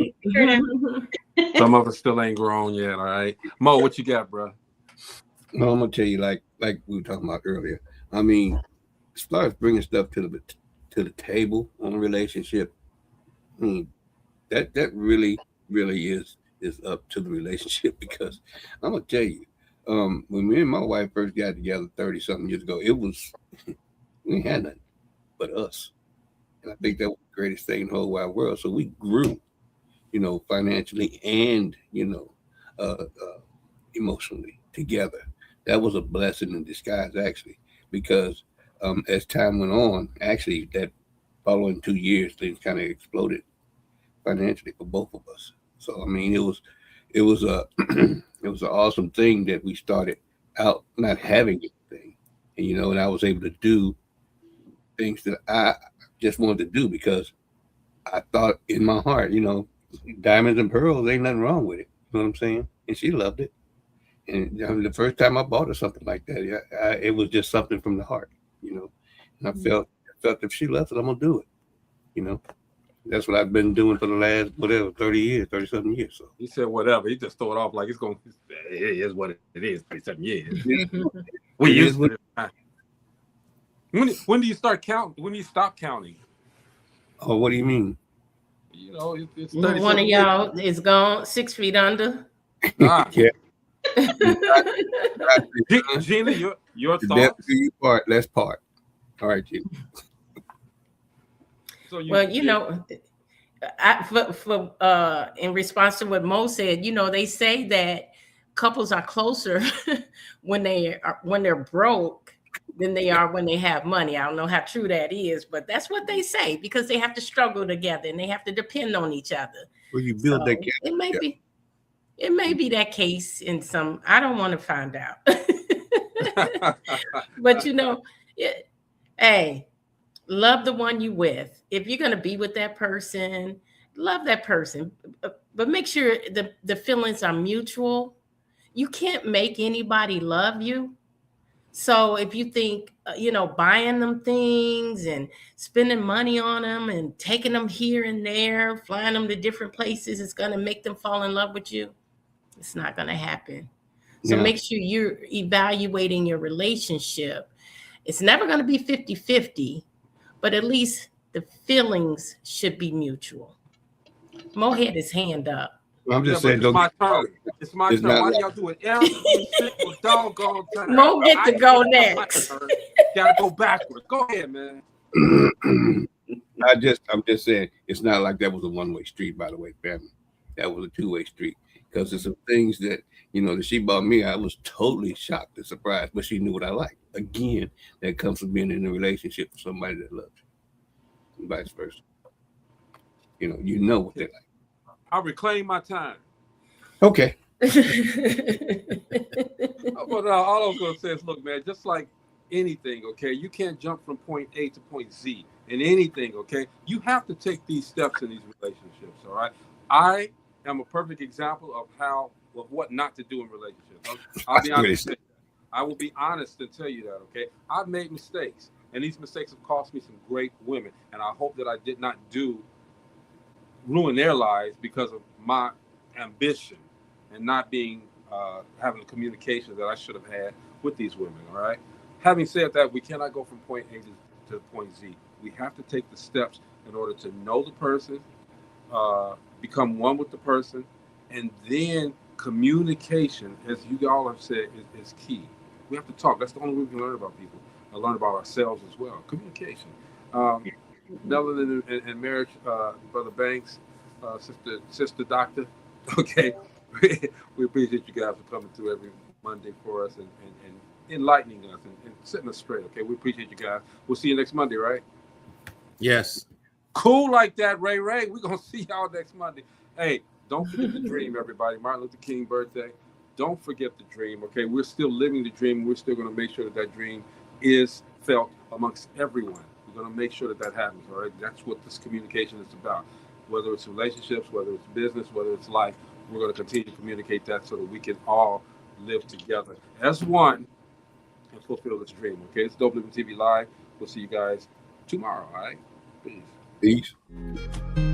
us still ain't grown yet. All right, Mo, what you got, bro? No, I'm gonna tell you, like we were talking about earlier. I mean, as far as bringing stuff to the table on a relationship, I mean, that really is up to the relationship, because I'm gonna tell you, when me and my wife first got together 30-something years ago, we ain't had nothing but us. And I think that was the greatest thing in the whole wide world. So we grew, you know, financially and, you know, emotionally together. That was a blessing in disguise, actually, because as time went on, actually, that following 2 years, things kind of exploded financially for both of us. So, I mean, it was an awesome thing that we started out not having anything, and, you know, and I was able to do things that I just wanted to do because I thought in my heart, you know, diamonds and pearls, ain't nothing wrong with it. You know what I'm saying? And she loved it. And I mean, the first time I bought her something like that, it was just something from the heart, you know. And I felt if she loves it, I'm gonna do it. You know, that's what I've been doing for the last 30-something years. So he said whatever. He just throw it off like it is what it is. 37 years. We used to it. When do you start counting? When do you stop counting? Oh, what do you mean? You know, it's one of y'all is gone 6 feet under. Yeah. Gina, your thoughts? Let's part. All right, Gina. So you know, in response to what Mo said, you know, they say that couples are closer when they're broke than they are when they have money. I don't know how true that is, but that's what they say, because they have to struggle together and they have to depend on each other. Well, you build that gap. It may be that case in some. I don't want to find out. But you know, hey, love the one you with. If you're going to be with that person, love that person, but make sure the feelings are mutual. You can't make anybody love you, So if you think, buying them things and spending money on them and taking them here and there, flying them to different places is going to make them fall in love with you, it's not going to happen. So Yeah. make sure you're evaluating your relationship. It's never going to be 50-50, but at least the feelings should be mutual. Mo had his hand up. I'm just Yeah, saying, but don't it's get my turn. It's my It's turn. not Why do like- y'all do it every single doggone time? Mo get to go my next. turn. Gotta go backwards. Go ahead, man. I'm just saying, it's not like that was a one-way street, by the way, family. That was a two-way street. Because there's some things that, that she bought me, I was totally shocked and surprised, but she knew what I liked. Again, that comes from being in a relationship with somebody that loves you, and vice versa. You know what they like. I reclaim my time. Okay. But all I was gonna say is, look, man, just like anything, okay, you can't jump from point A to point Z in anything, okay? You have to take these steps in these relationships, all right? I am a perfect example of what not to do in relationships. I'll be honest. I will be honest and tell you that, okay? I've made mistakes, and these mistakes have cost me some great women, and I hope that I did not ruin their lives because of my ambition and not being having the communication that I should have had with these women. All right. Having said that, we cannot go from point A to point Z. We have to take the steps in order to know the person, become one with the person, and then communication, as you all have said, is key. We have to talk. That's the only way we can learn about people and learn about ourselves as well. Communication. Melon and marriage, Brother Banks, sister Doctor. Okay, we appreciate you guys for coming through every Monday for us and enlightening us and setting us straight. Okay, we appreciate you guys. We'll see you next Monday, right? Yes. Cool like that, Ray. We're gonna see y'all next Monday. Hey, don't forget the dream, everybody. Martin Luther King birthday. Don't forget the dream. Okay, we're still living the dream. We're still gonna make sure that dream is felt amongst everyone. We're going to make sure that happens, all right? That's what this communication is about. Whether it's relationships, whether it's business, whether it's life, we're going to continue to communicate that so that we can all live together as one and fulfill this dream, okay? It's Dopelivin TV Live. We'll see you guys tomorrow, all right? Peace. Peace.